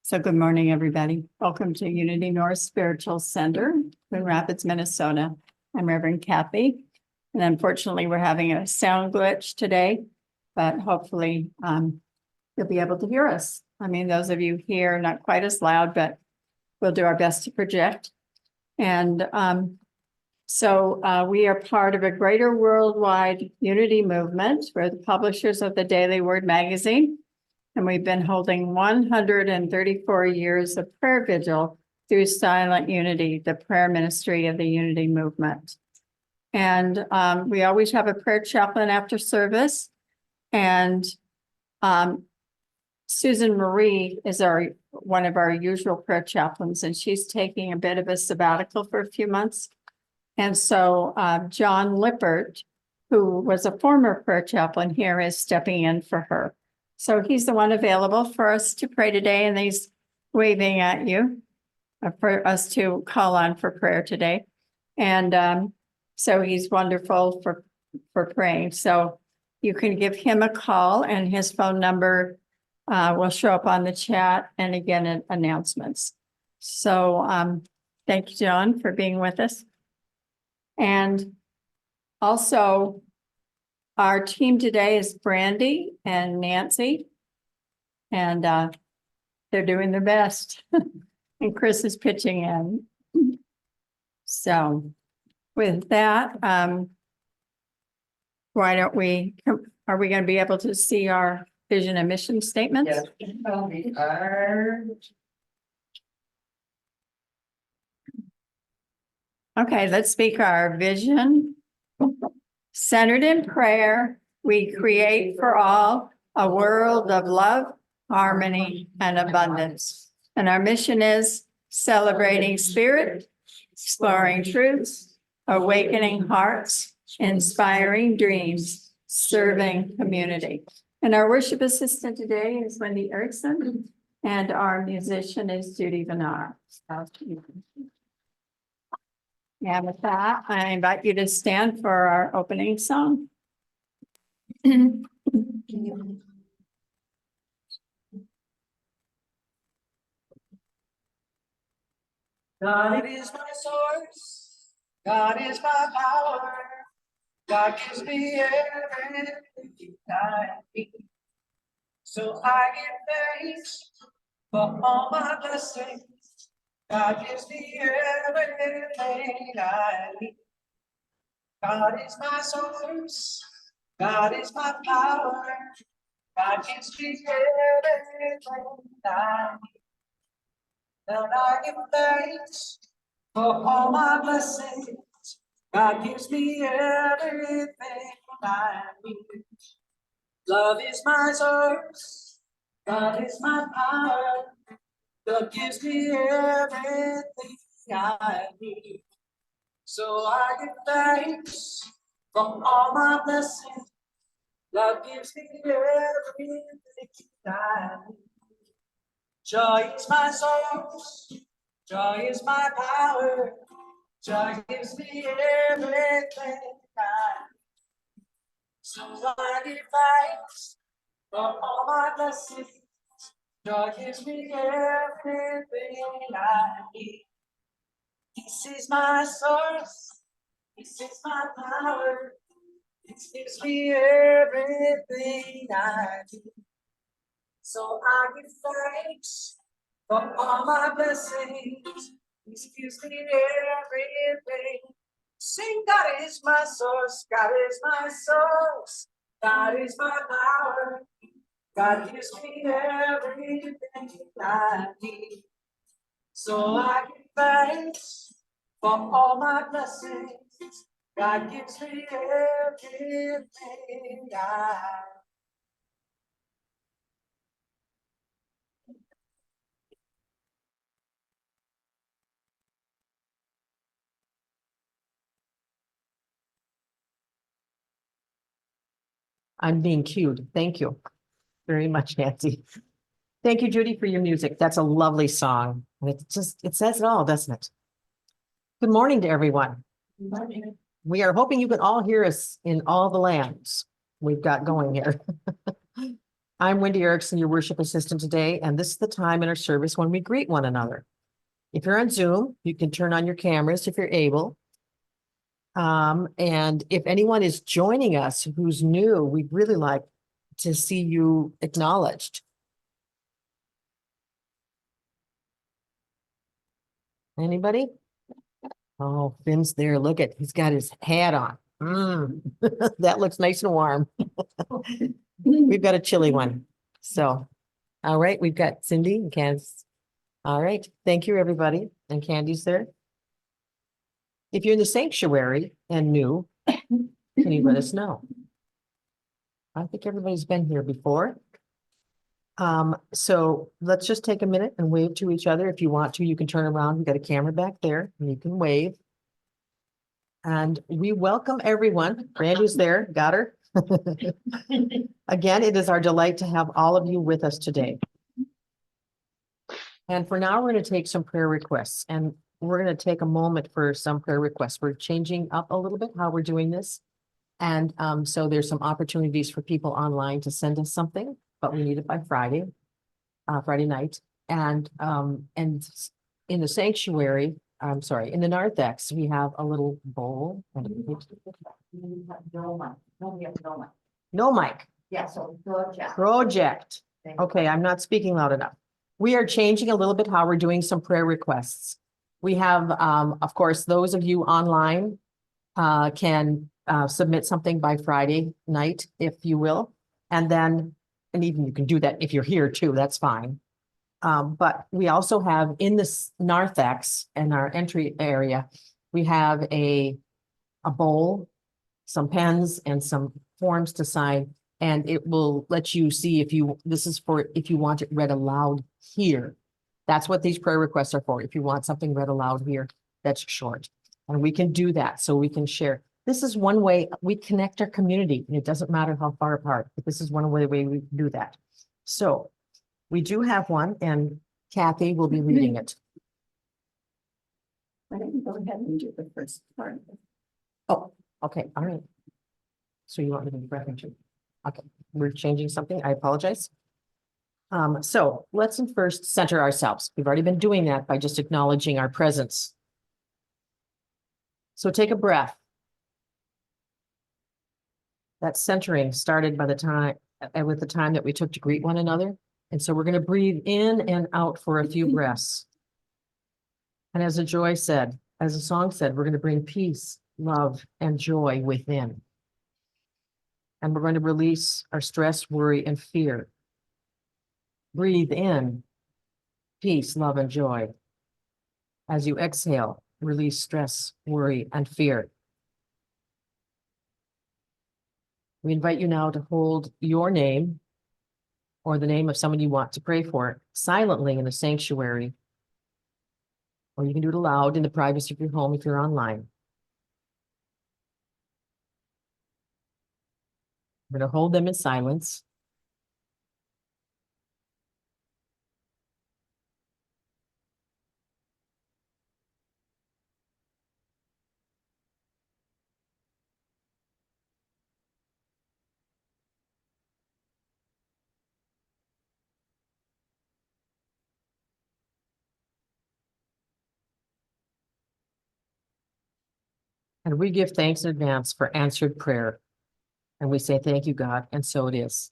So good morning, everybody. Welcome to Unity North Spiritual Center in Rapids, Minnesota. I'm Reverend Kathy. And unfortunately, we're having a sound glitch today, but hopefully you'll be able to hear us. I mean, those of you here, not quite as loud, but we'll do our best to project. And so we are part of a greater worldwide unity movement. We're the publishers of the Daily Word magazine. And we've been holding 134 years of prayer vigil through Silent Unity, the prayer ministry of the Unity movement. And we always have a prayer chaplain after service. And Susan Marie is one of our usual prayer chaplains, and she's taking a bit of a sabbatical for a few months. And so John Lippert, who was a former prayer chaplain here, is stepping in for her. So he's the one available for us to pray today, and he's waving at you for us to call on for prayer today. And so he's wonderful for praying. So you can give him a call, and his phone number will show up on the chat and again in announcements. So thank you, John, for being with us. And also, our team today is Brandy and Nancy, and they're doing their best. And Chris is pitching in. So with that, why don't we, are we going to be able to see our vision and mission statements? Yes. Okay, let's speak our vision. Centered in prayer, we create for all a world of love, harmony, and abundance. And our mission is celebrating spirit, exploring truths, awakening hearts, inspiring dreams, serving community. And our worship assistant today is Wendy Erickson, and our musician is Judy Vinar. And with that, I invite you to stand for our opening song. God is my source. God is my power. God gives me everything I need. So I give thanks for all my blessings. God gives me everything I need. God is my source. God is my power. God gives me everything I need. And I give thanks for all my blessings. God gives me everything I need. Love is my source. God is my power. God gives me everything I need. So I give thanks for all my blessings. God gives me everything I need. Joy is my source. Joy is my power. Joy gives me everything I need. So I give thanks for all my blessings. Joy gives me everything I need. This is my source. This is my power. This gives me everything I need. So I give thanks for all my blessings. This gives me everything. Sing, God is my source. God is my source. God is my power. God gives me everything I need. So I give thanks for all my blessings. God gives me everything I need. I'm being cued. Thank you very much, Nancy. Thank you, Judy, for your music. That's a lovely song. And it says it all, doesn't it? Good morning to everyone. Good morning. We are hoping you can all hear us in all the lands we've got going here. I'm Wendy Erickson, your worship assistant today, and this is the time in our service when we greet one another. If you're on Zoom, you can turn on your cameras if you're able. And if anyone is joining us who's new, we'd really like to see you acknowledged. Anybody? Oh, Finn's there. Look at, he's got his hat on. That looks nice and warm. We've got a chilly one. So, all right, we've got Cindy and Candace. All right, thank you, everybody. And Candy's there. If you're in the sanctuary and new, can you let us know? I think everybody's been here before. So let's just take a minute and wave to each other. If you want to, you can turn around. We've got a camera back there and you can wave. And we welcome everyone. Brandy's there, got her. Again, it is our delight to have all of you with us today. And for now, we're going to take some prayer requests, and we're going to take a moment for some prayer requests. We're changing up a little bit how we're doing this. And so there's some opportunities for people online to send us something, but we need it by Friday night. And in the sanctuary, I'm sorry, in the narthex, we have a little bowl. No mic. Yeah, so project. Project. Okay, I'm not speaking loud enough. We are changing a little bit how we're doing some prayer requests. We have, of course, those of you online can submit something by Friday night, if you will. And even you can do that if you're here too, that's fine. But we also have in this narthex in our entry area, we have a bowl, some pens and some forms to sign. And it will let you see if you want it read aloud here. That's what these prayer requests are for. If you want something read aloud here, that's short. And we can do that so we can share. This is one way we connect our community, and it doesn't matter how far apart, but this is one way we do that. So we do have one, and Kathy will be reading it. Why don't you go ahead and do the first part? Oh, okay, all right. So you want me to be referring to? Okay, we're changing something. I apologize. So let's first center ourselves. We've already been doing that by just acknowledging our presence. So take a breath. That centering started by the time that we took to greet one another. And so we're going to breathe in and out for a few breaths. And as a song said, we're going to bring peace, love, and joy within. And we're going to release our stress, worry, and fear. Breathe in peace, love, and joy. As you exhale, release stress, worry, and fear. We invite you now to hold your name or the name of someone you want to pray for silently in the sanctuary. Or you can do it aloud in the privacy of your home if you're online. We're going to hold them in silence. And we give thanks in advance for answered prayer. And we say, thank you, God. And so it is.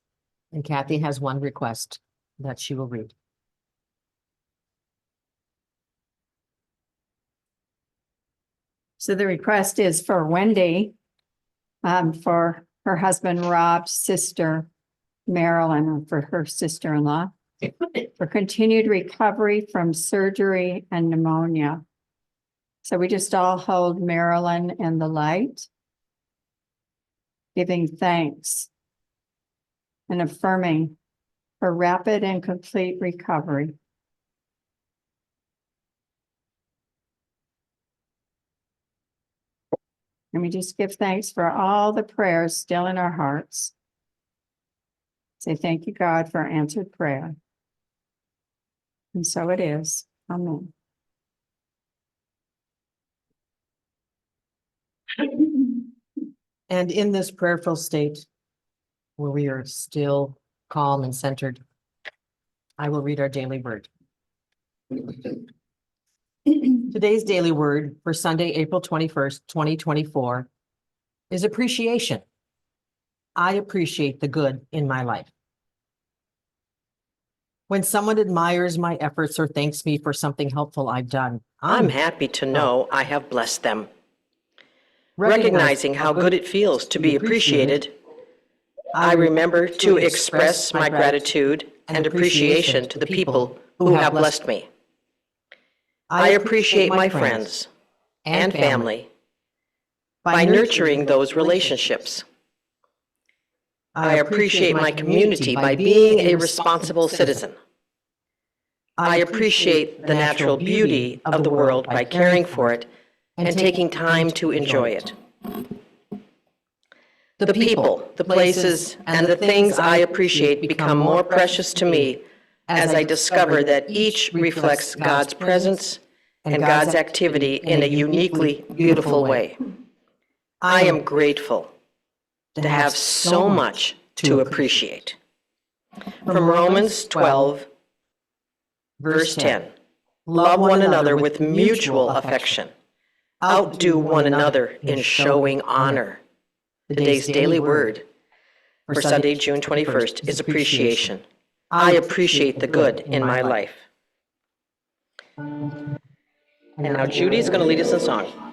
And Kathy has one request that she will read. So the request is for Wendy, for her husband Rob's sister Marilyn, and for her sister-in-law, for continued recovery from surgery and pneumonia. So we just all hold Marilyn in the light, giving thanks and affirming her rapid and complete recovery. And we just give thanks for all the prayers still in our hearts. Say thank you, God, for answered prayer. And so it is. Amen. And in this prayerful state where we are still calm and centered, I will read our daily word. Today's daily word for Sunday, April 21st, 2024 is appreciation. I appreciate the good in my life. When someone admires my efforts or thanks me for something helpful I've done, I'm happy to know I have blessed them. Recognizing how good it feels to be appreciated, I remember to express my gratitude and appreciation to the people who have blessed me. I appreciate my friends and family by nurturing those relationships. I appreciate my community by being a responsible citizen. I appreciate the natural beauty of the world by caring for it and taking time to enjoy it. The people, the places, and the things I appreciate become more precious to me as I discover that each reflects God's presence and God's activity in a uniquely beautiful way. I am grateful to have so much to appreciate. From Romans 12, verse 10, love one another with mutual affection. Outdo one another in showing honor. Today's daily word for Sunday, June 21st is appreciation. I appreciate the good in my life. And now Judy's going to lead us in song.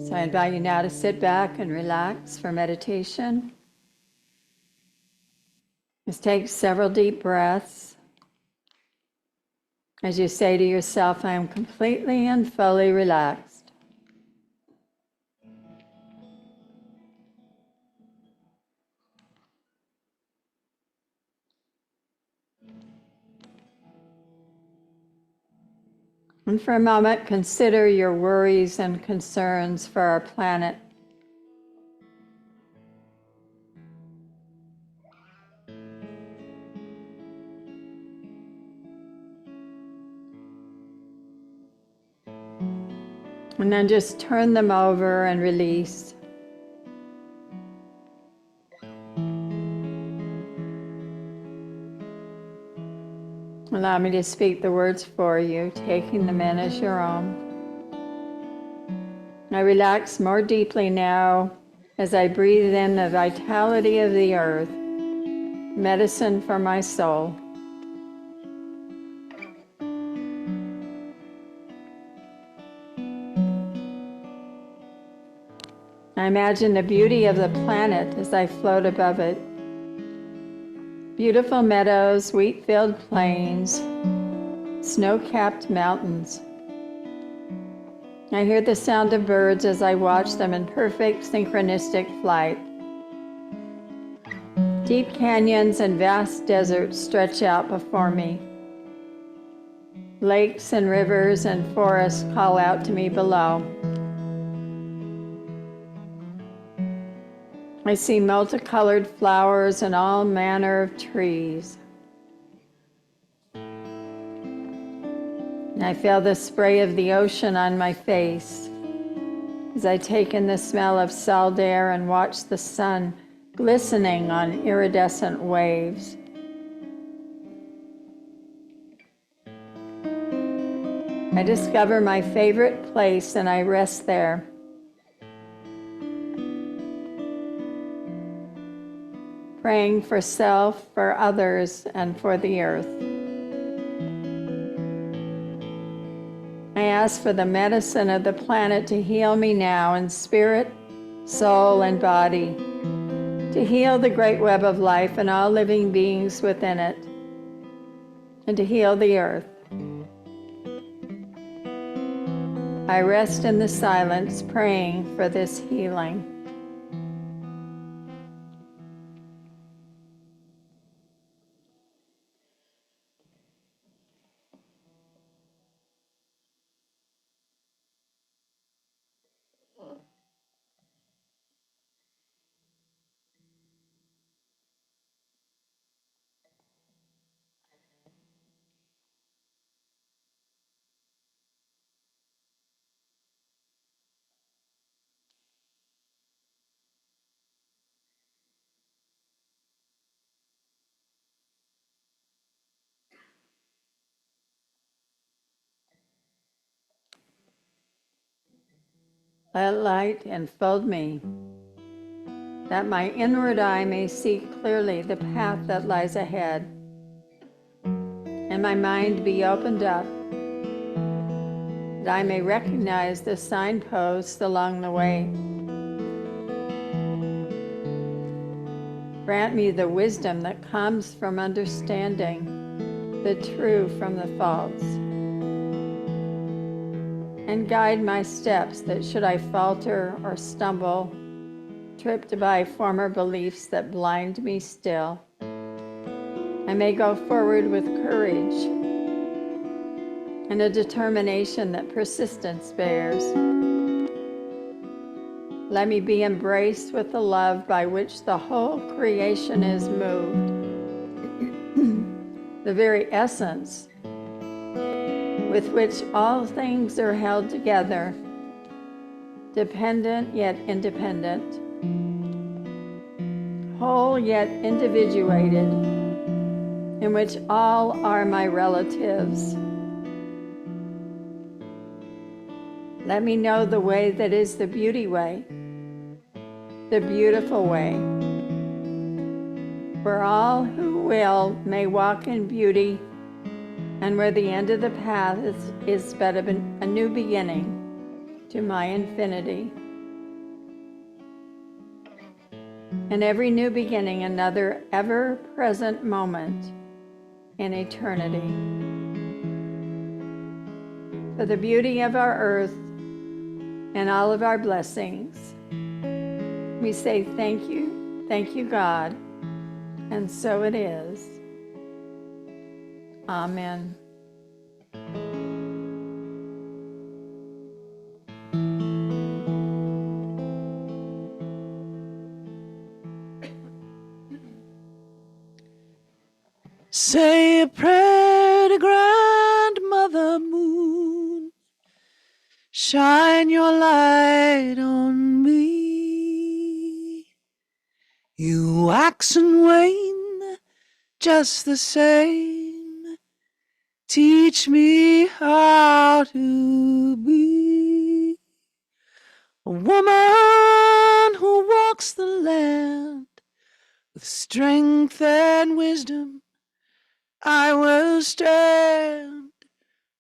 So I invite you now to sit back and relax for meditation. Just take several deep breaths as you say to yourself, I am completely and fully relaxed. And for a moment, consider your worries and concerns for our planet. And then just turn them over and release. Allow me to speak the words for you, taking them in as your own. I relax more deeply now as I breathe in the vitality of the earth, medicine for my soul. I imagine the beauty of the planet as I float above it. Beautiful meadows, wheat-filled plains, snow-capped mountains. I hear the sound of birds as I watch them in perfect synchronistic flight. Deep canyons and vast deserts stretch out before me. Lakes and rivers and forests call out to me below. I see multicolored flowers and all manner of trees. I feel the spray of the ocean on my face as I take in the smell of salt air and watch the sun glistening on iridescent waves. I discover my favorite place and I rest there. Praying for self, for others, and for the earth. I ask for the medicine of the planet to heal me now in spirit, soul, and body, to heal the great web of life and all living beings within it, and to heal the earth. I rest in the silence, praying for this healing. Let light enfold me, that my inward eye may see clearly the path that lies ahead, and my mind be opened up, that I may recognize the signposts along the way. Grant me the wisdom that comes from understanding the true from the false, and guide my steps that should I falter or stumble, tripped by former beliefs that blind me still, I may go forward with courage and a determination that persistence bears. Let me be embraced with the love by which the whole creation is moved, the very essence with which all things are held together, dependent yet independent, whole yet individuated, in which all are my relatives. Let me know the way that is the beauty way, the beautiful way, where all who will may walk in beauty, and where the end of the path is but a new beginning to my infinity. and every new beginning another ever-present moment in eternity. For the beauty of our earth and all of our blessings, we say thank you, God, and so it is. Amen. Say a prayer to Grandmother Moon. Shine your light on me. You wax and wane just the same. Teach me how to be a woman who walks the land with strength and wisdom. I will stand,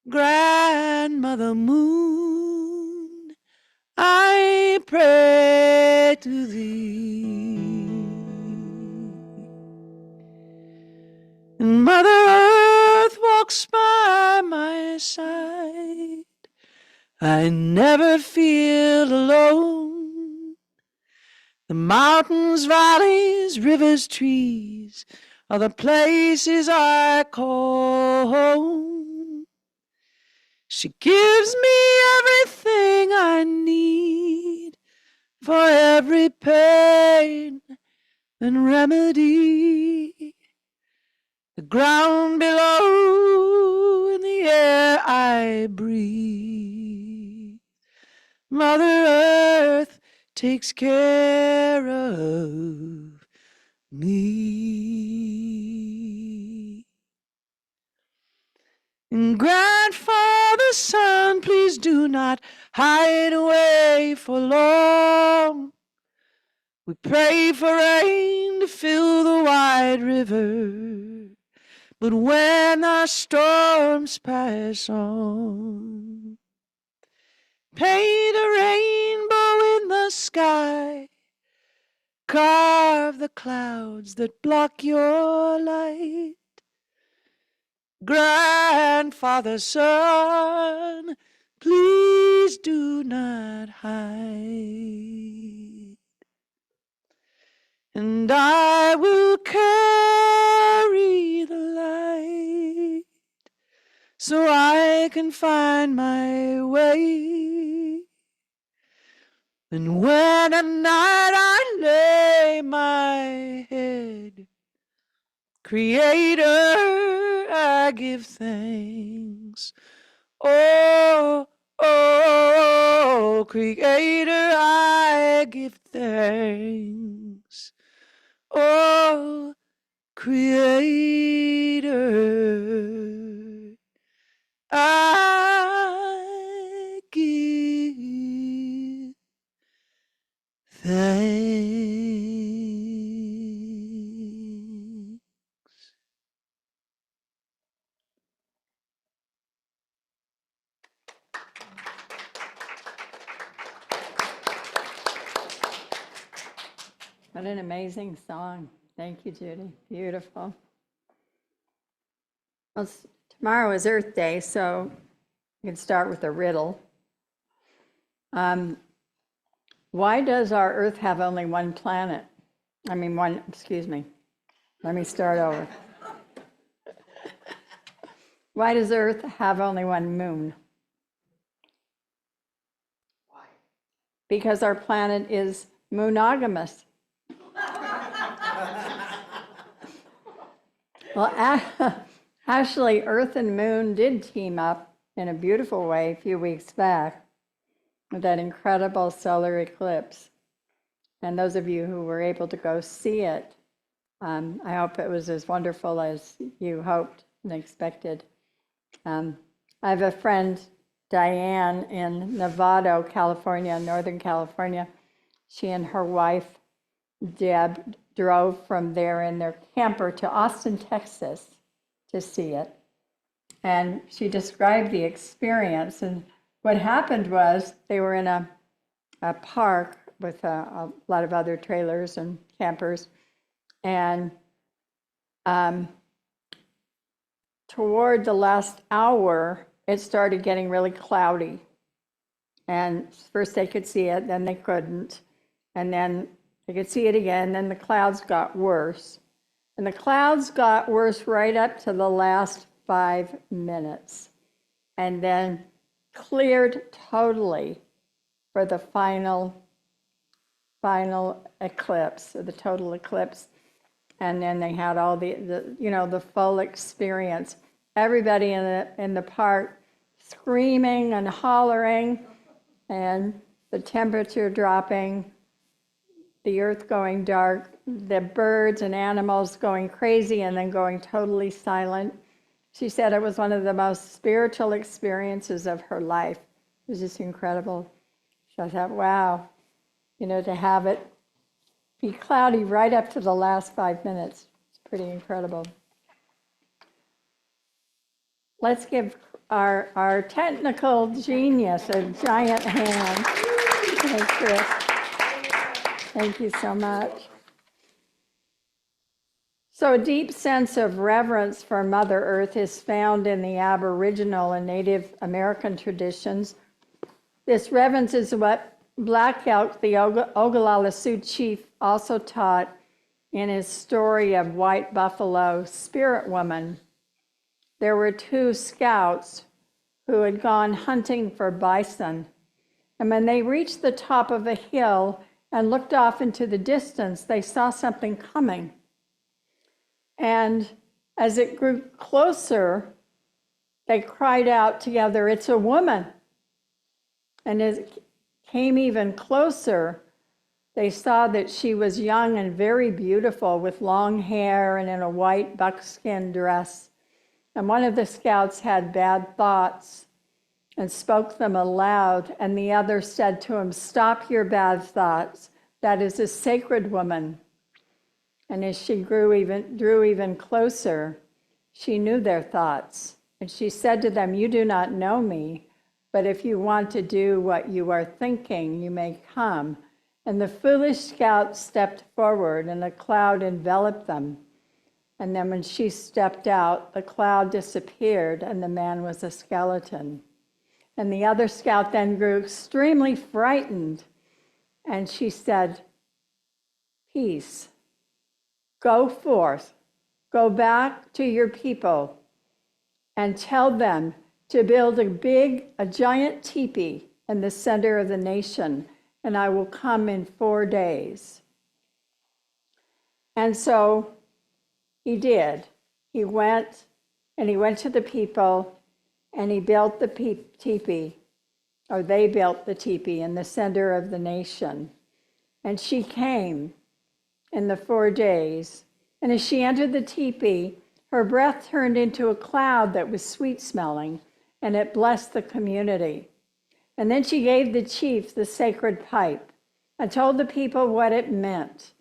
Grandmother Moon, I pray to thee. And Mother Earth walks by my side, I never feel alone. The mountains, valleys, rivers, trees are the places I call home. She gives me everything I need for every pain and remedy. The ground below and the air I breathe. Mother Earth takes care of me. And Grandfather, son, please do not hide away for long. We pray for rain to fill the wide river, but when our storms pass on, paint a rainbow in the sky, carve the clouds that block your light. Grandfather, son, please do not hide. And I will carry the light so I can find my way. And when at night I lay my head, Creator, I give thanks. Oh, oh, Creator, I give thanks. Oh, Creator, I give thanks. What an amazing song. Thank you, Judy. Beautiful. Well, tomorrow is Earth Day, so we can start with a riddle. Why does our Earth have only one planet? Let me start over. Why does Earth have only one moon? Why? Because our planet is monogamous. Well, actually, Earth and Moon did team up in a beautiful way a few weeks back with that incredible solar eclipse. And those of you who were able to go see it, I hope it was as wonderful as you hoped and expected. I have a friend, Diane, in Novato, California, Northern California. She and her wife, Deb, drove from there in their camper to Austin, Texas to see it. And she described the experience. And what happened was they were in a park with a lot of other trailers and campers. And toward the last hour, it started getting really cloudy. And first they could see it, then they couldn't. And then they could see it again, then the clouds got worse. And the clouds got worse right up to the last 5 minutes. And then cleared totally for the final eclipse, or the total eclipse. And then they had all the full experience. Everybody in the park screaming and hollering, and the temperature dropping, the earth going dark, the birds and animals going crazy and then going totally silent. She said it was one of the most spiritual experiences of her life. It was just incredible. So I thought, wow, to have it be cloudy right up to the last 5 minutes. It's pretty incredible. Let's give our technical genius a giant hand. Thanks, Chris. Thank you so much. So a deep sense of reverence for Mother Earth is found in the Aboriginal and Native American traditions. This reverence is what Black Elk, the Ogallala Sioux chief, also taught in his story of White Buffalo Spirit Woman. There were 2 scouts who had gone hunting for bison. And when they reached the top of a hill and looked off into the distance, they saw something coming. And as it grew closer, they cried out together, "It's a woman." And as it came even closer, they saw that she was young and very beautiful, with long hair and in a white buckskin dress. And one of the scouts had bad thoughts and spoke them aloud, and the other said to him, "Stop your bad thoughts. That is a sacred woman." And as she drew even closer, she knew their thoughts. And she said to them, "You do not know me, but if you want to do what you are thinking, you may come." And the foolish scout stepped forward, and a cloud enveloped them. And then when she stepped out, the cloud disappeared, and the man was a skeleton. And the other scout then grew extremely frightened, and she said, "Peace. Go forth, go back to your people, and tell them to build a giant teepee in the center of the nation, and I will come in 4 days." And so he did. He went to the people, and he built the teepee, or they built the teepee in the center of the nation. And she came in the 4 days. And as she entered the teepee, her breath turned into a cloud that was sweet smelling, and it blessed the community. And then she gave the chief the sacred pipe and told the people what it meant.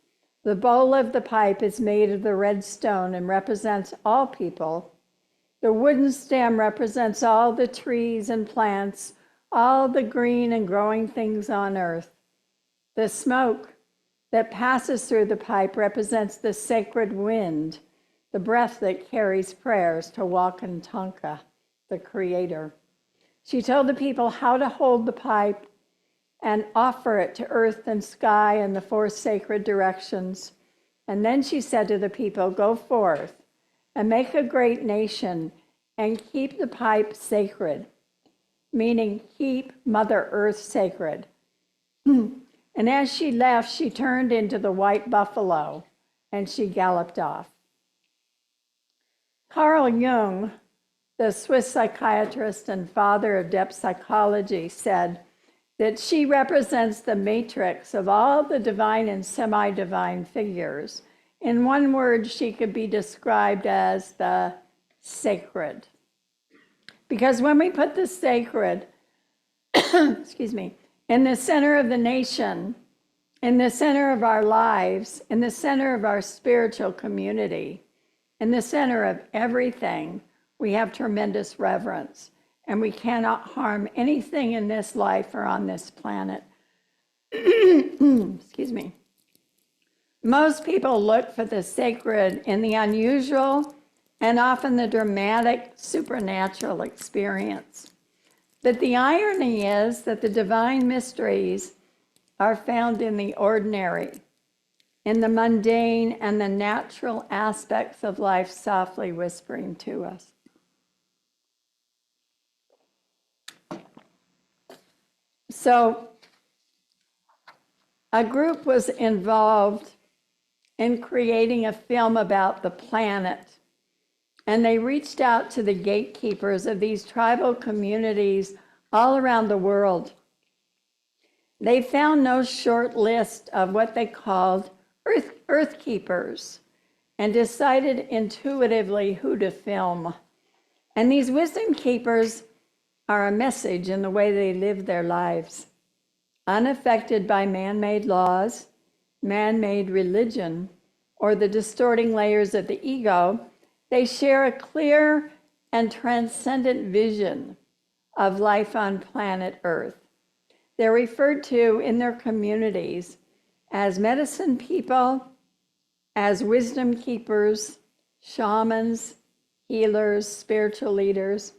The bowl of the pipe is made of the red stone and represents all people. The wooden stem represents all the trees and plants, all the green and growing things on earth. The smoke that passes through the pipe represents the sacred wind, the breath that carries prayers to Wakantanka, the Creator. She told the people how to hold the pipe and offer it to earth and sky in the 4 sacred directions. And then she said to the people, "Go forth and make a great nation and keep the pipe sacred," meaning keep Mother Earth sacred. And as she left, she turned into the white buffalo and she galloped off. Carl Jung, the Swiss psychiatrist and father of depth psychology, said that she represents the matrix of all the divine and semi-divine figures. In one word, she could be described as the sacred. Because when we put the sacred, in the center of the nation, in the center of our lives, in the center of our spiritual community, in the center of everything, we have tremendous reverence, and we cannot harm anything in this life or on this planet. excuse me. Most people look for the sacred in the unusual and often the dramatic supernatural experience. But the irony is that the divine mysteries are found in the ordinary, in the mundane and the natural aspects of life softly whispering to us. So, a group was involved in creating a film about the planet, and they reached out to the gatekeepers of these tribal communities all around the world. They found no short list of what they called earth keepers and decided intuitively who to film. And these wisdom keepers are a message in the way they live their lives. Unaffected by man-made laws, man-made religion, or the distorting layers of the ego, they share a clear and transcendent vision of life on planet Earth. They're referred to in their communities as medicine people, as wisdom keepers, shamans, healers, spiritual leaders.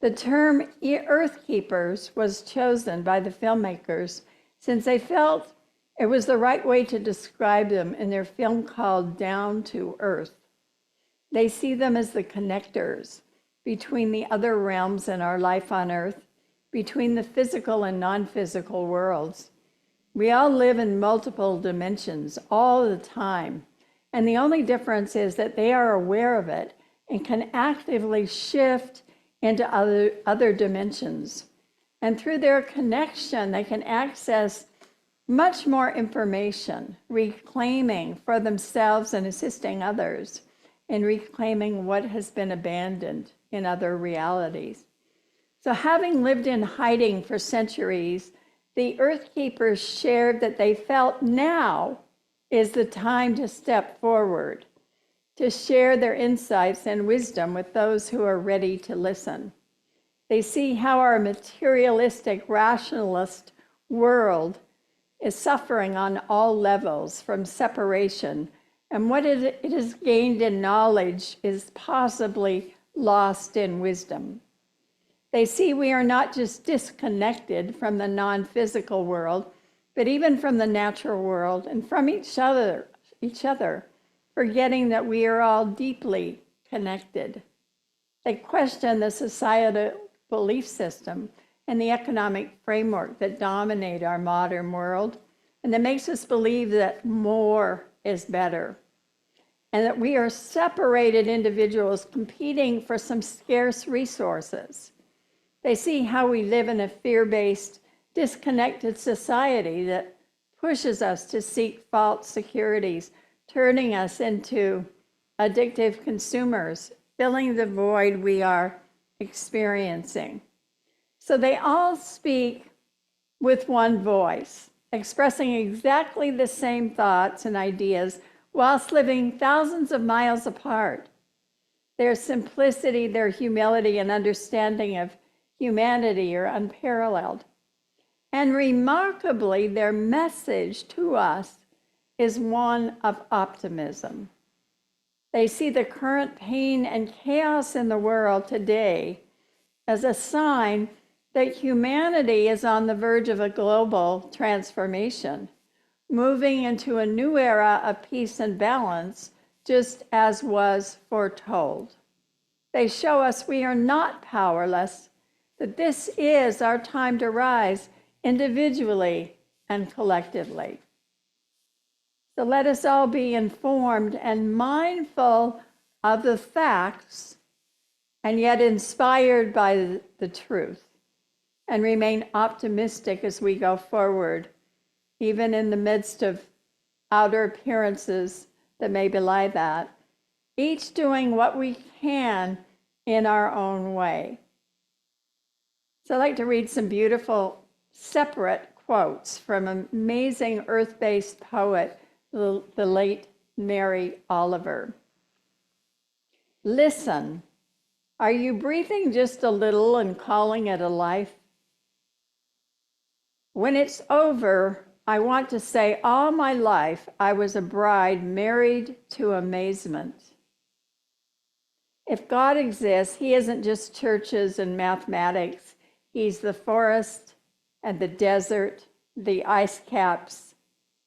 The term earth keepers was chosen by the filmmakers since they felt it was the right way to describe them in their film called Down to Earth. They see them as the connectors between the other realms in our life on Earth, between the physical and non-physical worlds. We all live in multiple dimensions all the time, and the only difference is that they are aware of it and can actively shift into other dimensions. And through their connection, they can access much more information, reclaiming for themselves and assisting others in reclaiming what has been abandoned in other realities. So having lived in hiding for centuries, the Earth Keepers shared that they felt now is the time to step forward, to share their insights and wisdom with those who are ready to listen. They see how our materialistic, rationalist world is suffering on all levels from separation, and what it has gained in knowledge is possibly lost in wisdom. They see we are not just disconnected from the non-physical world, but even from the natural world and from each other, forgetting that we are all deeply connected. They question the societal belief system and the economic framework that dominate our modern world, and that makes us believe that more is better, and that we are separated individuals competing for some scarce resources. They see how we live in a fear-based, disconnected society that pushes us to seek false securities, turning us into addictive consumers, filling the void we are experiencing. So they all speak with one voice, expressing exactly the same thoughts and ideas whilst living thousands of miles apart. Their simplicity, their humility, and understanding of humanity are unparalleled. And remarkably, their message to us is one of optimism. They see the current pain and chaos in the world today as a sign that humanity is on the verge of a global transformation, moving into a new era of peace and balance, just as was foretold. They show us we are not powerless, that this is our time to rise individually and collectively. So let us all be informed and mindful of the facts, and yet inspired by the truth, and remain optimistic as we go forward, even in the midst of outer appearances that may belie that, each doing what we can in our own way. So I'd like to read some beautiful separate quotes from an amazing earth-based poet, the late Mary Oliver. Listen, are you breathing just a little and calling it a life? When it's over, I want to say all my life I was a bride married to amazement. If God exists, he isn't just churches and mathematics. He's the forest and the desert, the ice caps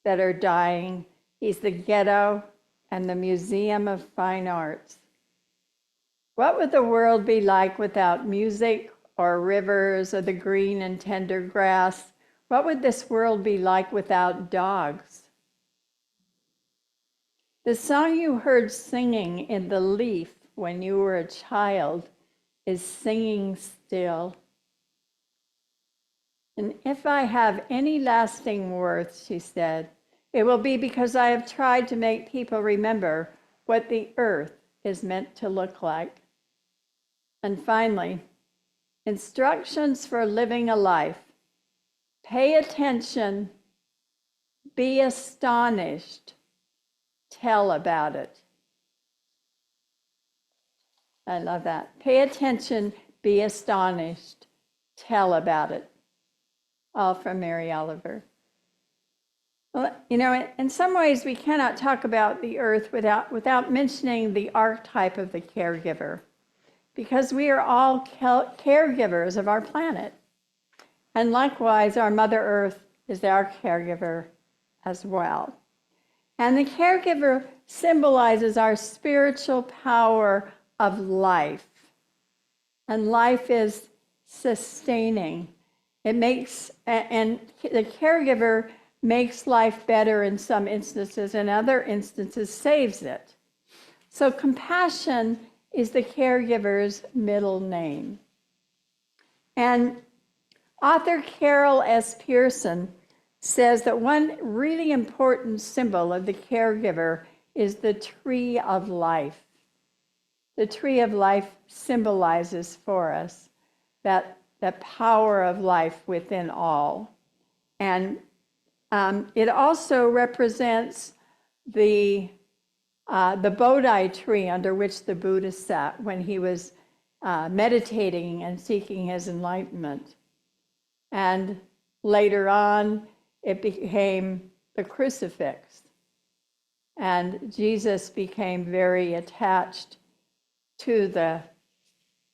that are dying. He's the ghetto and the Museum of Fine Arts. What would the world be like without music or rivers or the green and tender grass? What would this world be like without dogs? The song you heard singing in the leaf when you were a child is singing still. And if I have any lasting worth, she said, it will be because I have tried to make people remember what the earth is meant to look like. And finally, instructions for living a life. Pay attention, be astonished, tell about it. I love that. Pay attention, be astonished, tell about it. All from Mary Oliver. Well, you know, in some ways we cannot talk about the earth without mentioning the archetype of the caregiver, because we are all caregivers of our planet. And likewise, our Mother Earth is our caregiver as well. And the caregiver symbolizes our spiritual power of life. And life is sustaining. It makes, and the caregiver makes life better in some instances, in other instances saves it. So compassion is the caregiver's middle name. And author Carol S. Pearson says that one really important symbol of the caregiver is the tree of life. The tree of life symbolizes for us that power of life within all. And it also represents the Bodhi tree under which the Buddha sat when he was meditating and seeking his enlightenment. And later on, it became the crucifix. And Jesus became very attached to the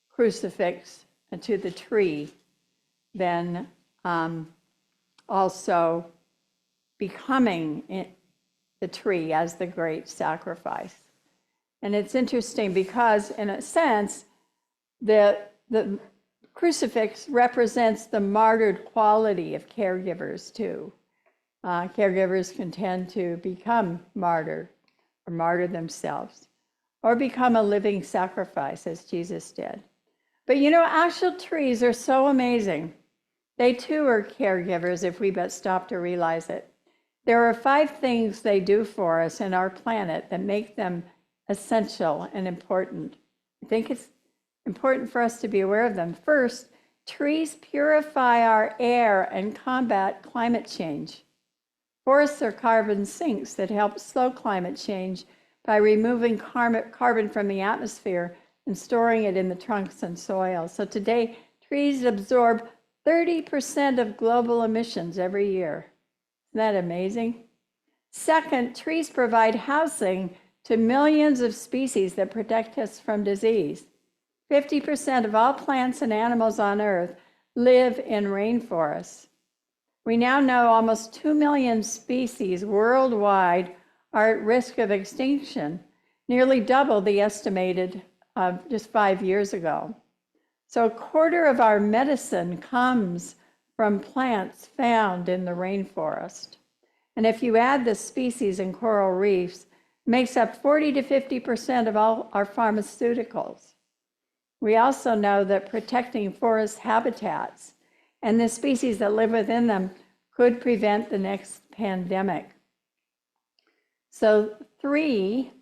crucifix and to the tree, then also becoming the tree as the great sacrifice. And it's interesting because, in a sense, the crucifix represents the martyred quality of caregivers too. Caregivers can tend to become martyred or martyr themselves or become a living sacrifice as Jesus did. But you know, actual trees are so amazing. They too are caregivers if we but stop to realize it. There are 5 things they do for us in our planet that make them essential and important. I think it's important for us to be aware of them. First, trees purify our air and combat climate change. Forests are carbon sinks that help slow climate change by removing carbon from the atmosphere and storing it in the trunks and soil. So today, trees absorb 30% of global emissions every year. Isn't that amazing? Second, trees provide housing to millions of species that protect us from disease. 50% of all plants and animals on Earth live in rainforests. We now know almost 2 million species worldwide are at risk of extinction, nearly double the estimated of just 5 years ago. So a quarter of our medicine comes from plants found in the rainforest. And if you add the species in coral reefs, it makes up 40 to 50% of all our pharmaceuticals. We also know that protecting forest habitats and the species that live within them could prevent the next pandemic. So 3,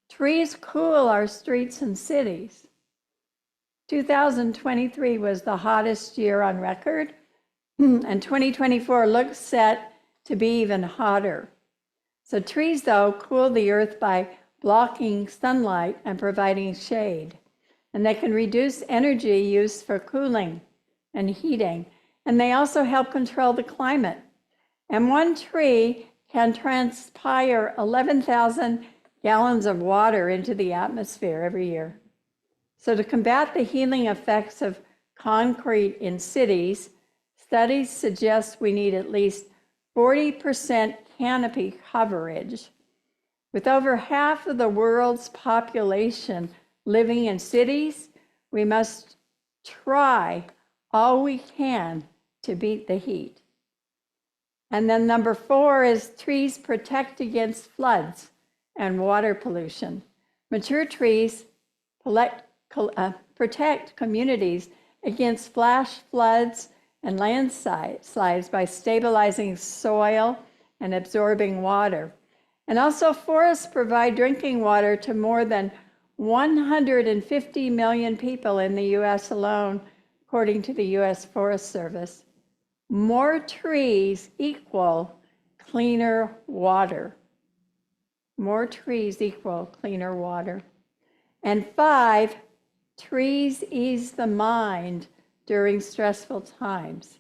trees cool our streets and cities. 2023 was the hottest year on record, and 2024 looks set to be even hotter. So trees, though, cool the earth by blocking sunlight and providing shade. And they can reduce energy use for cooling and heating. And they also help control the climate. And one tree can transpire 11,000 gallons of water into the atmosphere every year. So to combat the healing effects of concrete in cities, studies suggest we need at least 40% canopy coverage. With over half of the world's population living in cities, we must try all we can to beat the heat. And then number 4 is trees protect against floods and water pollution. Mature trees protect communities against flash floods and landslides by stabilizing soil and absorbing water. And also forests provide drinking water to more than 150 million people in the US alone, according to the US Forest Service. More trees equal cleaner water. More trees equal cleaner water. And 5, trees ease the mind during stressful times.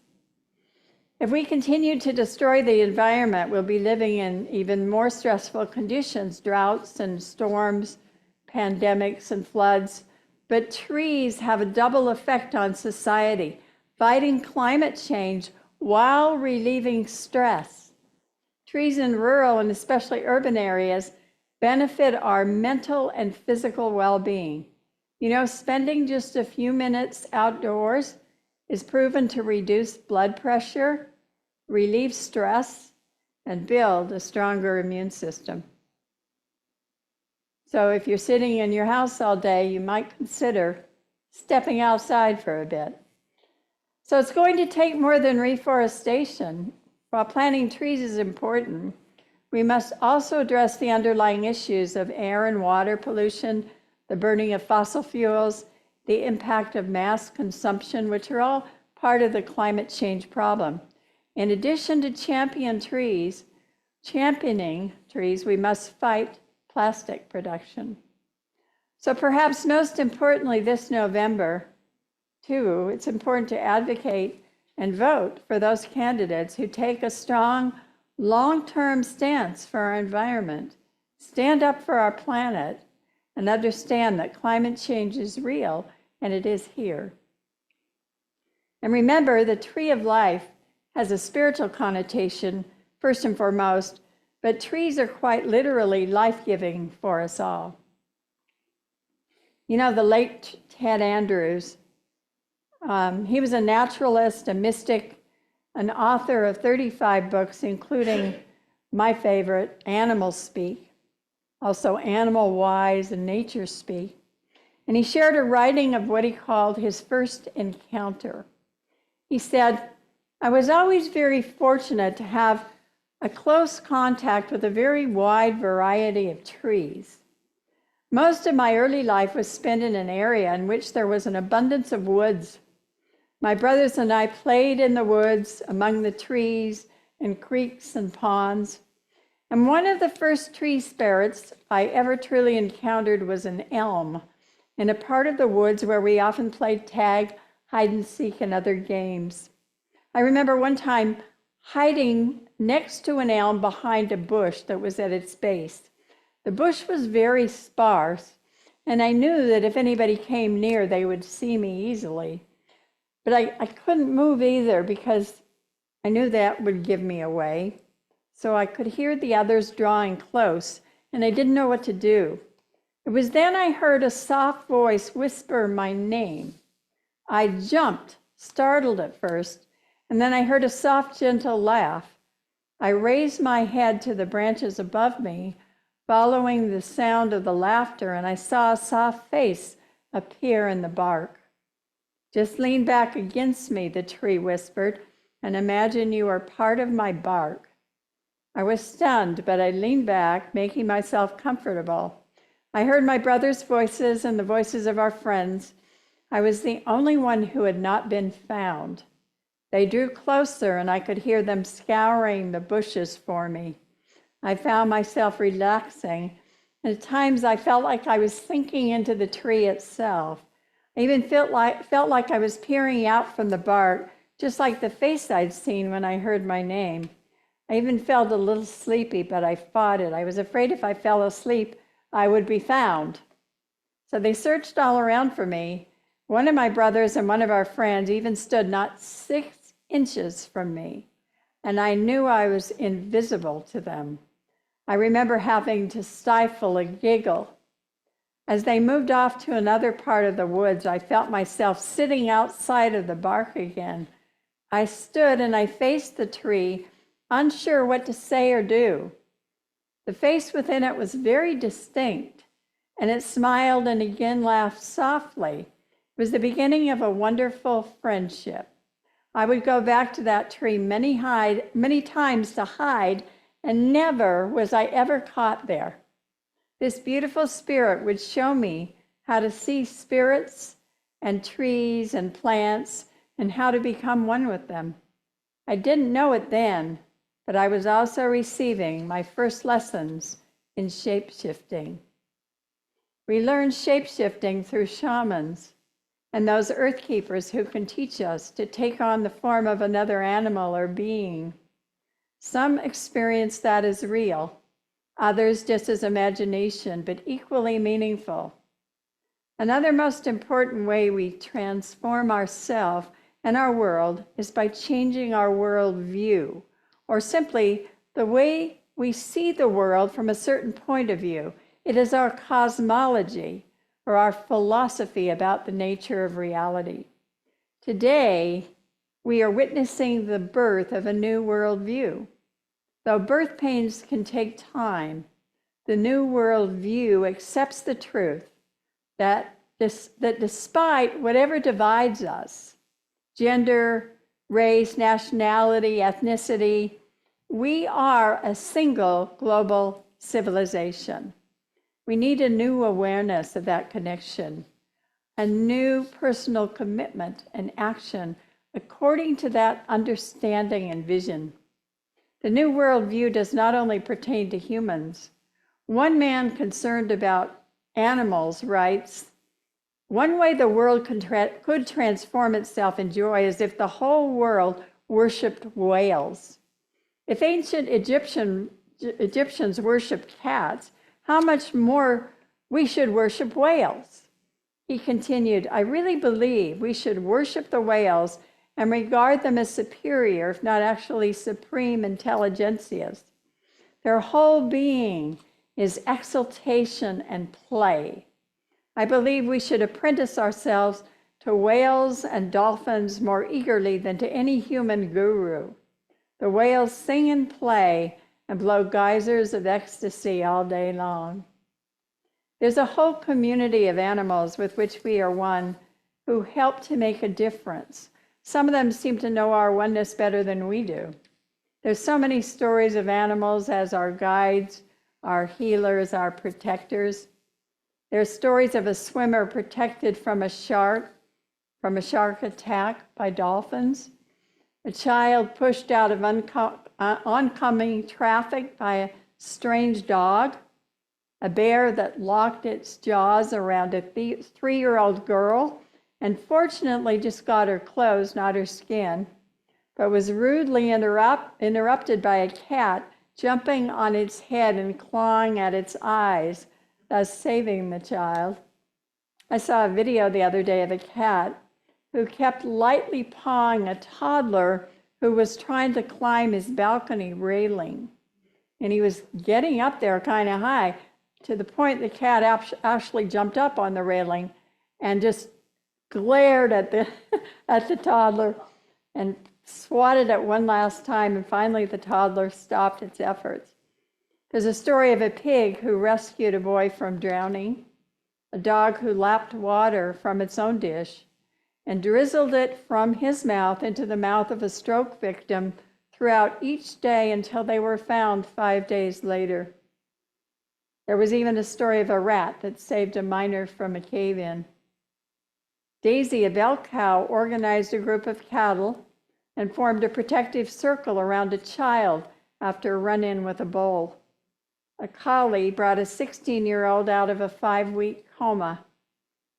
If we continue to destroy the environment, we'll be living in even more stressful conditions, droughts and storms, pandemics and floods. But trees have a double effect on society, fighting climate change while relieving stress. Trees in rural and especially urban areas benefit our mental and physical well-being. You know, spending just a few minutes outdoors is proven to reduce blood pressure, relieve stress, and build a stronger immune system. So if you're sitting in your house all day, you might consider stepping outside for a bit. So it's going to take more than reforestation. While planting trees is important, we must also address the underlying issues of air and water pollution, the burning of fossil fuels, the impact of mass consumption, which are all part of the climate change problem. In addition to championing trees, we must fight plastic production. So perhaps most importantly this November, too, it's important to advocate and vote for those candidates who take a strong, long-term stance for our environment, stand up for our planet, and understand that climate change is real and it is here. And remember, the tree of life has a spiritual connotation, first and foremost, but trees are quite literally life-giving for us all. You know, the late Ted Andrews, he was a naturalist, a mystic, an author of 35 books, including my favorite, Animal Speak, also Animal Wise and Nature Speak. And he shared a writing of what he called his first encounter. He said, "I was always very fortunate to have a close contact with a very wide variety of trees. Most of my early life was spent in an area in which there was an abundance of woods. My brothers and I played in the woods among the trees and creeks and ponds. And one of the first tree spirits I ever truly encountered was an elm in a part of the woods where we often played tag, hide and seek, and other games. I remember one time hiding next to an elm behind a bush that was at its base. The bush was very sparse, and I knew that if anybody came near, they would see me easily. But I couldn't move either because I knew that would give me away. So I could hear the others drawing close, and I didn't know what to do. It was then I heard a soft voice whisper my name. I jumped, startled at first, and then I heard a soft, gentle laugh. I raised my head to the branches above me, following the sound of the laughter, and I saw a soft face appear in the bark. Just lean back against me, the tree whispered, and imagine you are part of my bark. I was stunned, but I leaned back, making myself comfortable. I heard my brother's voices and the voices of our friends. I was the only one who had not been found. They drew closer, and I could hear them scouring the bushes for me. I found myself relaxing, and at times I felt like I was sinking into the tree itself. I even felt like I was peering out from the bark, just like the face I'd seen when I heard my name. I even felt a little sleepy, but I fought it. I was afraid if I fell asleep, I would be found. So they searched all around for me. One of my brothers and one of our friends even stood not 6 inches from me, and I knew I was invisible to them. I remember having to stifle a giggle. As they moved off to another part of the woods, I felt myself sitting outside of the bark again. I stood and I faced the tree, unsure what to say or do. The face within it was very distinct, and it smiled and again laughed softly. It was the beginning of a wonderful friendship. I would go back to that tree many times to hide, and never was I ever caught there. This beautiful spirit would show me how to see spirits and trees and plants and how to become one with them. I didn't know it then, but I was also receiving my first lessons in shape-shifting. We learn shape-shifting through shamans and those earth keepers who can teach us to take on the form of another animal or being. Some experience that as real, others just as imagination, but equally meaningful. Another most important way we transform ourselves and our world is by changing our world view, or simply the way we see the world from a certain point of view. It is our cosmology, or our philosophy about the nature of reality. Today, we are witnessing the birth of a new worldview. Though birth pains can take time, the new worldview accepts the truth that despite whatever divides us, gender, race, nationality, ethnicity, we are a single global civilization. We need a new awareness of that connection, a new personal commitment and action according to that understanding and vision. The new worldview does not only pertain to humans. One man concerned about animals writes, "One way the world could transform itself in joy is if the whole world worshiped whales. If ancient Egyptians worshiped cats, how much more we should worship whales." He continued, "I really believe we should worship the whales and regard them as superior, if not actually supreme intelligentsias. Their whole being is exaltation and play. I believe we should apprentice ourselves to whales and dolphins more eagerly than to any human guru. The whales sing and play and blow geysers of ecstasy all day long. There's a whole community of animals with which we are one who help to make a difference. Some of them seem to know our oneness better than we do. There's so many stories of animals as our guides, our healers, our protectors. There's stories of a swimmer protected from a shark attack by dolphins, a child pushed out of oncoming traffic by a strange dog, a bear that locked its jaws around a 3-year-old girl and fortunately just got her clothes, not her skin, but was rudely interrupted by a cat jumping on its head and clawing at its eyes, thus saving the child. I saw a video the other day of a cat who kept lightly pawing a toddler who was trying to climb his balcony railing. And he was getting up there kind of high to the point the cat actually jumped up on the railing and just glared at the toddler and swatted it one last time, and finally the toddler stopped its efforts. There's a story of a pig who rescued a boy from drowning, a dog who lapped water from its own dish and drizzled it from his mouth into the mouth of a stroke victim throughout each day until they were found 5 days later. There was even a story of a rat that saved a miner from a cave-in. Daisy, a bell cow, organized a group of cattle and formed a protective circle around a child after a run-in with a bull. A collie brought a 16-year-old out of a 5-week coma,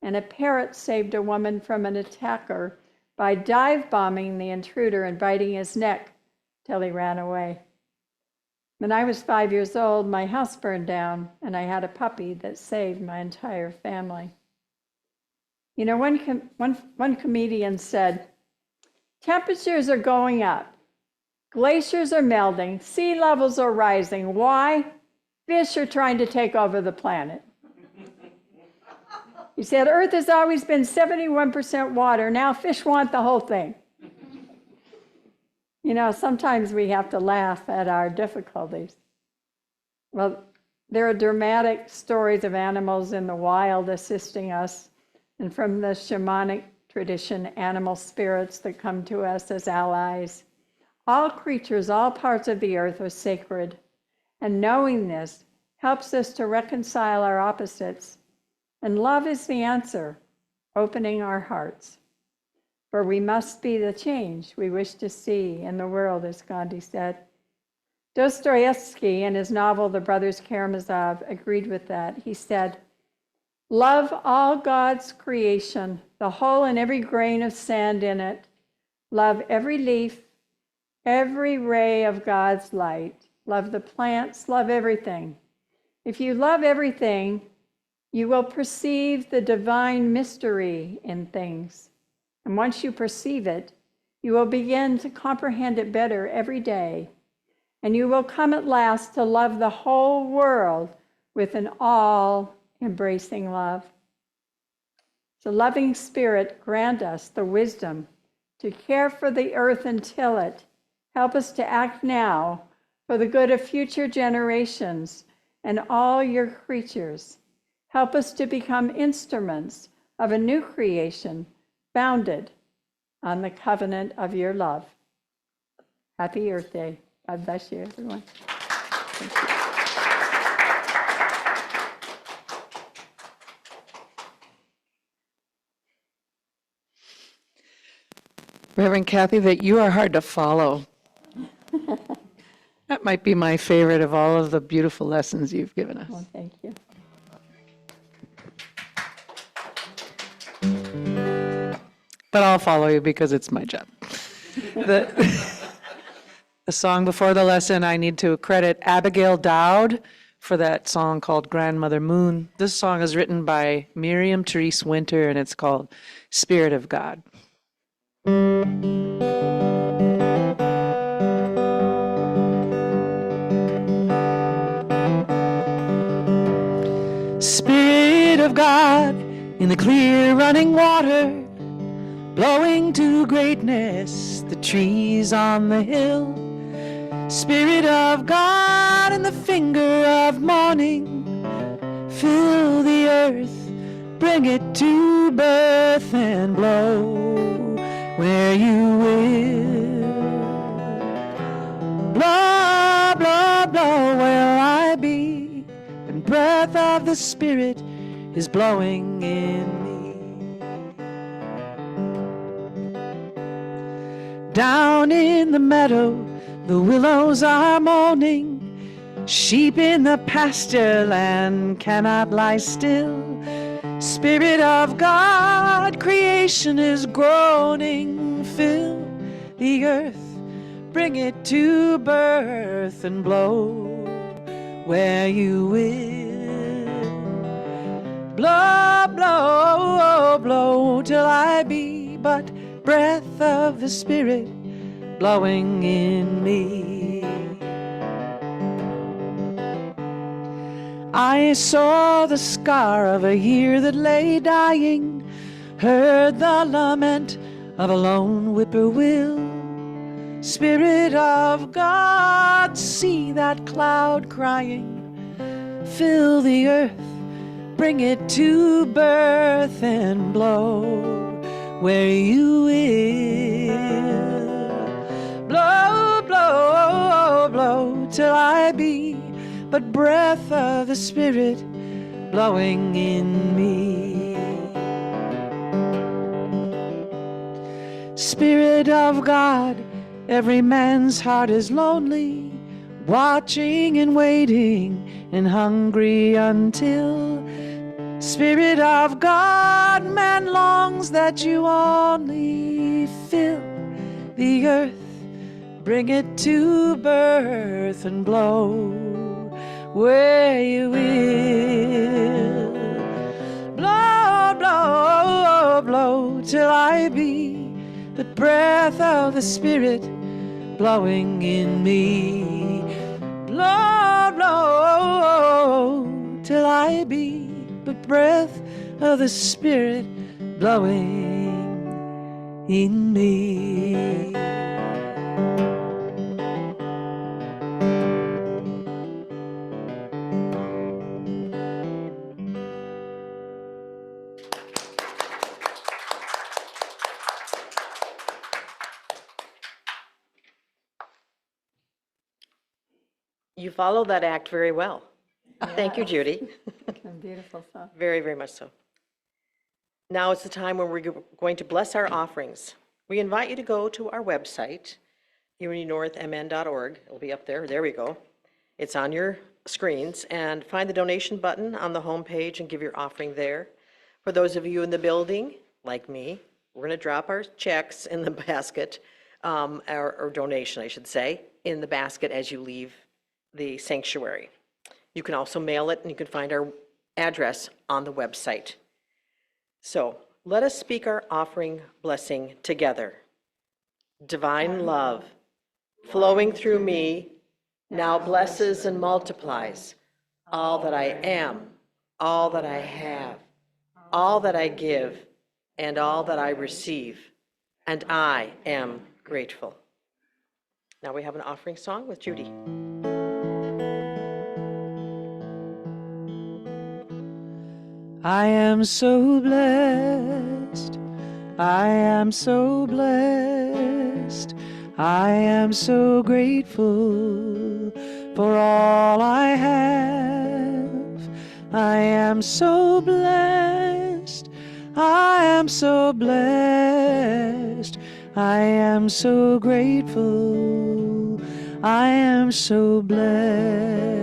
and a parrot saved a woman from an attacker by dive bombing the intruder and biting his neck till he ran away. When I was 5 years old, my house burned down, and I had a puppy that saved my entire family. You know, one comedian said, temperatures are going up, glaciers are melting, sea levels are rising. Why? Fish are trying to take over the planet. He said, Earth has always been 71% water. Now fish want the whole thing. You know, sometimes we have to laugh at our difficulties. Well, there are dramatic stories of animals in the wild assisting us, and from the shamanic tradition, animal spirits that come to us as allies. All creatures, all parts of the earth are sacred, and knowing this helps us to reconcile our opposites. And love is the answer, opening our hearts. For we must be the change we wish to see in the world, as Gandhi said. Dostoevsky, in his novel, The Brothers Karamazov, agreed with that. He said, love all God's creation, the whole and every grain of sand in it. Love every leaf, every ray of God's light. Love the plants, love everything. If you love everything, you will perceive the divine mystery in things. And once you perceive it, you will begin to comprehend it better every day. And you will come at last to love the whole world with an all-embracing love. The loving Spirit grant us the wisdom to care for the earth and till it. Help us to act now for the good of future generations and all your creatures. Help us to become instruments of a new creation founded on the covenant of your love. Happy Earth Day. God bless you, everyone. Thank you. Reverend Kathy, that you are hard to follow. That might be my favorite of all of the beautiful lessons you've given us. Well, thank you. But I'll follow you because it's my job. The song before the lesson, I need to credit Abigail Dowd for that song called Grandmother Moon. This song is written by Miriam Therese Winter, and it's called Spirit of God. Spirit of God in the clear running water, blowing to greatness the trees on the hill. Spirit of God in the finger of morning, fill the earth, bring it to birth and blow where you will. Blow, blow, blow, where I be, and breath of the Spirit is blowing in me. Down in the meadow, the willows are moaning. Sheep in the pasture land cannot lie still. Spirit of God, creation is groaning. Fill the earth, bring it to birth and blow where you will. Blow, blow, blow till I be but breath of the Spirit blowing in me. I saw the scar of a year that lay dying, heard the lament of a lone whippoorwill. Spirit of God, see that cloud crying, fill the earth, bring it to birth and blow where you will. Blow, blow, blow till I be but breath of the Spirit blowing in me. Spirit of God, every man's heart is lonely, watching and waiting and hungry until. Spirit of God, man longs that you only fill the earth, Bring it to birth and blow where you will. Blow, blow, blow till I be the breath of the Spirit blowing in me. Blow, blow till I be the breath of the Spirit blowing in me. You follow that act very well. Thank you, Judy. Beautiful stuff. Very, very much so. Now is the time when we're going to bless our offerings. We invite you to go to our website, unitynorthmn.org. It'll be up there. There we go. It's on your screens. And find the donation button on the home page and give your offering there. For those of you in the building, like me, we're going to drop our checks in the basket, or donation, I should say, in the basket as you leave the sanctuary. You can also mail it, and you can find our address on the website. So let us speak our offering blessing together. Divine love flowing through me now blesses and multiplies all that I am, all that I have, all that I give, and all that I receive, and I am grateful. Now we have an offering song with Judy. I am so blessed, I am so blessed, I am so grateful for all I have. I am so blessed, I am so blessed, I am so grateful, I am so blessed.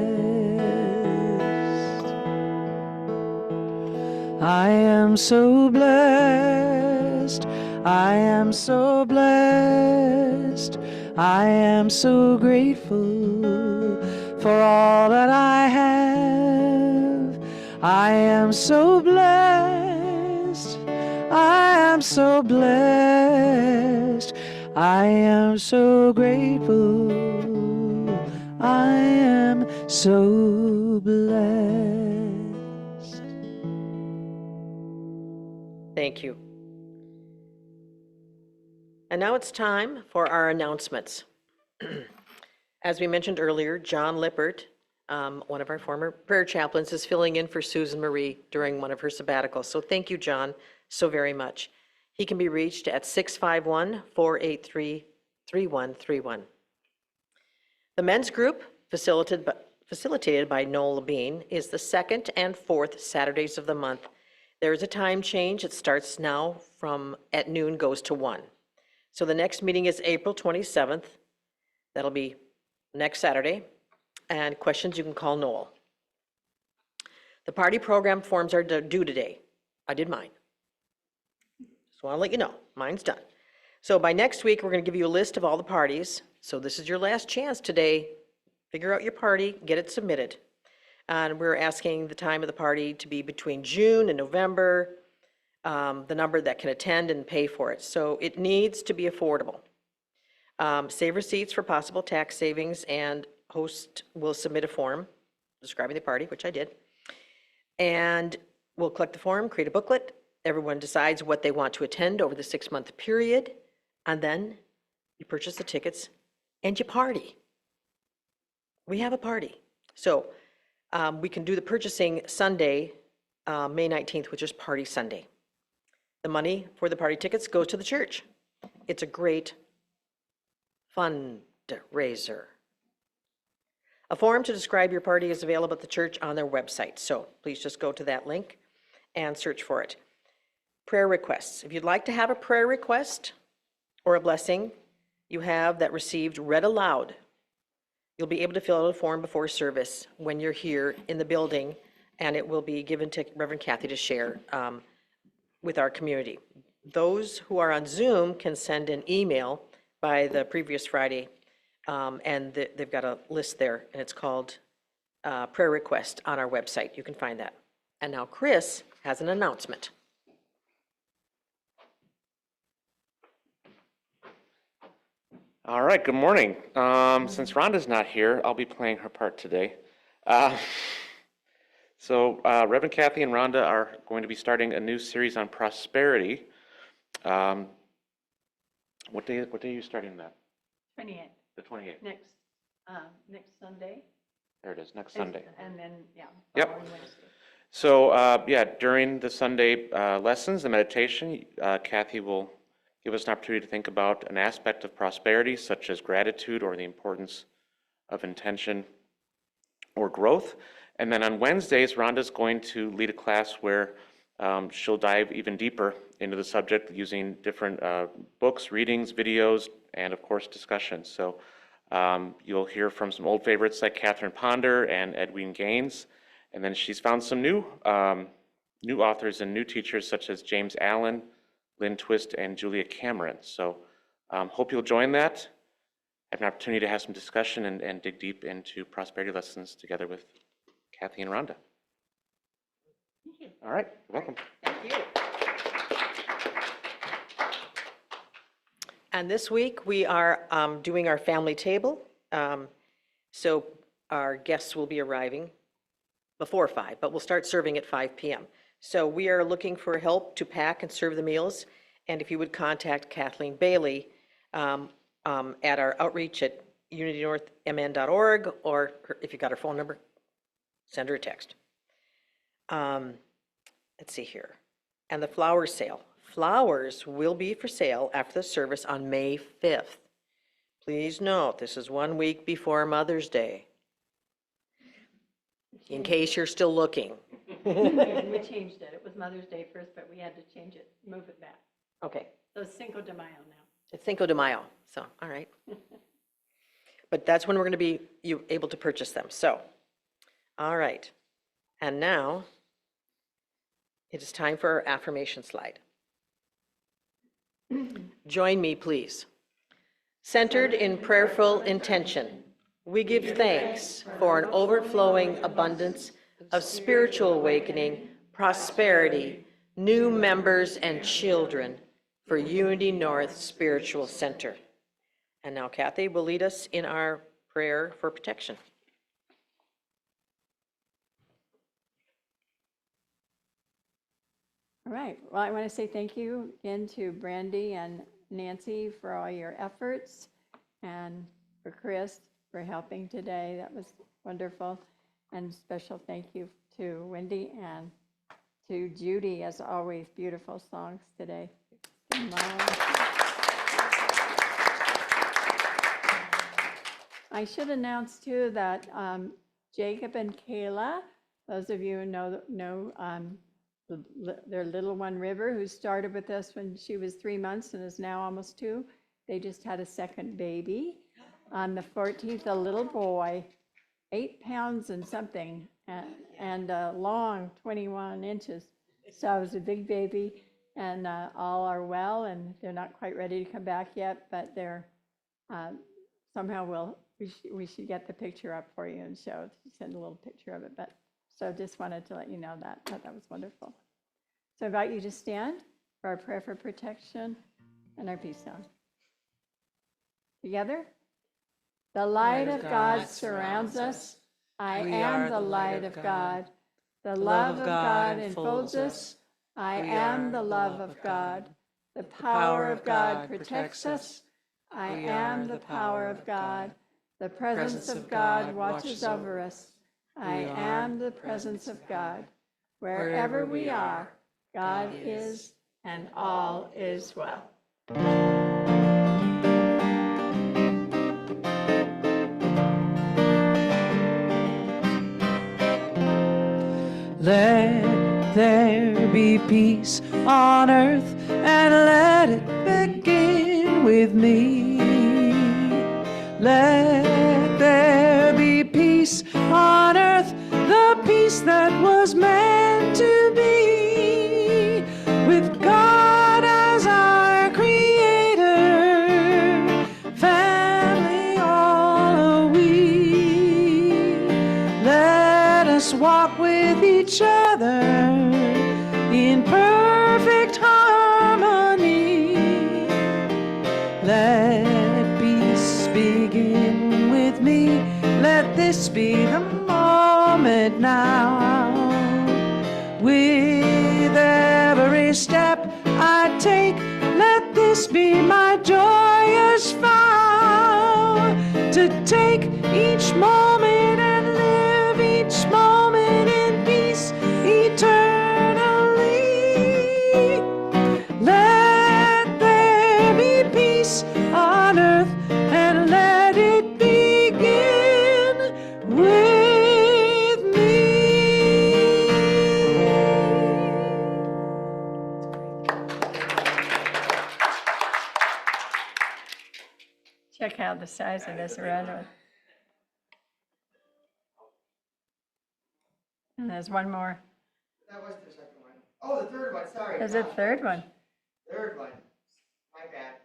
I am so blessed, I am so blessed, I am so grateful for all that I have. I am so blessed, I am so blessed, I am so grateful, I am so blessed. Thank you. And now it's time for our announcements. As we mentioned earlier, John Lippert, one of our former prayer chaplains, is filling in for Susan Marie during one of her sabbaticals. So thank you, John, so very much. He can be reached at 651-483-3131. The men's group, facilitated by Noel Bean, is the second and fourth Saturdays of the month. There is a time change. It starts now from at noon, goes to 1. So the next meeting is April 27th. That'll be next Saturday. And questions, you can call Noel. The party program forms are due today. I did mine. Just want to let you know, mine's done. So by next week, we're going to give you a list of all the parties. So this is your last chance today. Figure out your party, get it submitted. And we're asking the time of the party to be between June and November, the number that can attend and pay for it. So it needs to be affordable. Save receipts for possible tax savings, and host will submit a form describing the party, which I did. And we'll collect the form, create a booklet. Everyone decides what they want to attend over the 6-month period. And then you purchase the tickets and you party. We have a party. So we can do the purchasing Sunday, May 19th, which is Party Sunday. The money for the party tickets goes to the church. It's a great fundraiser. A form to describe your party is available at the church on their website. So please just go to that link and search for it. Prayer requests. If you'd like to have a prayer request or a blessing you have that received read aloud, you'll be able to fill out a form before service when you're here in the building, and it will be given to Reverend Kathy to share with our community. Those who are on Zoom can send an email by the previous Friday And they've got a list there, and it's called prayer request on our website. You can find that. And now Chris has an announcement. All right, good morning. Since Rhonda's not here, I'll be playing her part today. Reverend Kathy and Rhonda are going to be starting a new series on prosperity. What day are you starting that? 28th, The 28th. next Sunday. There it is, next Sunday. And then, Yep. following Wednesday. So, during the Sunday lessons, the meditation, Kathy will give us an opportunity to think about an aspect of prosperity, such as gratitude or the importance of intention or growth. And then on Wednesdays, Rhonda's going to lead a class where she'll dive even deeper into the subject using different books, readings, videos, and of course, discussions. So you'll hear from some old favorites like Catherine Ponder and Edwin Gaines. And then she's found some new authors and new teachers such as James Allen, Lynn Twist, and Julia Cameron. So hope you'll join that. Have an opportunity to have some discussion and dig deep into prosperity lessons together with Kathy and Rhonda. All right, you're welcome. Thank you. And this week, we are doing our family table. So our guests will be arriving before 5, but we'll start serving at 5 p.m. So we are looking for help to pack and serve the meals. And if you would contact Kathleen Bailey at our outreach at unitynorthmn.org, or if you got her phone number, send her a text. Let's see here. And the flower sale. Flowers will be for sale after the service on May 5th. Please note, this is 1 week before Mother's Day, in case you're still looking. We changed it. It was Mother's Day first, but we had to change it, move it back. Okay, So it's Cinco de Mayo now. it's Cinco de Mayo, so, all right. But that's when we're going to be able to purchase them, so. All right, and now it is time for our affirmation slide. Join me, please. Centered in prayerful intention, we give thanks for an overflowing abundance of spiritual awakening, prosperity, new members and children for Unity North Spiritual Center. And now Kathy will lead us in our prayer for protection. All right. Well, I want to say thank you again to Brandy and Nancy for all your efforts, and for Chris for helping today. That was wonderful. And special thank you to Wendy and to Judy, as always. Beautiful songs today. I should announce too that Jacob and Kayla, those of you who know their little one River, who started with us when she was 3 months and is now almost 2, they just had a second baby. On the 14th, a little boy, 8 pounds and something, and long, 21 inches. So it was a big baby, and all are well, and they're not quite ready to come back yet, but they're somehow we should get the picture up for you and send a little picture of it. But so just wanted to let you know that. Thought that was wonderful. So I invite you to stand for our prayer for protection and our peace song. Together. The light of God surrounds us. I am the light of God. The love of God enfolds us. I am the love of God. The power of God protects us. I am the power of God. The presence of God watches over us. I am the presence of God. Wherever we are, God is, and all is well. Let there be peace on earth, and let it begin with me. Let there be peace on earth, the peace that was meant to be, with God as our creator, family all each other in perfect harmony. Let peace begin with me. Let this be the moment now. With every step I take, let this be my joyous vow. To take each moment and live each moment in peace eternally. Let there be peace on earth, and let it begin with me. Check out the size of this red one. And there's one more. That was the second one. Oh, the third one, sorry. There's a third one. Third one. My bad.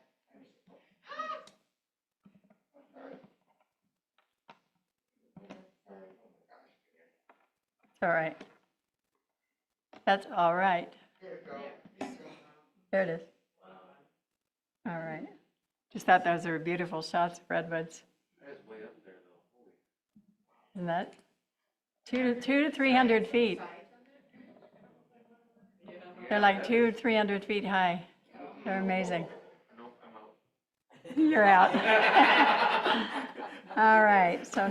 It's all right. That's all right. Here we go. There it is. All right. Just thought those were beautiful shots of redwoods. Isn't that 200 to 300 feet? They're like 200 to 300 feet high. They're amazing. You're out. All right. So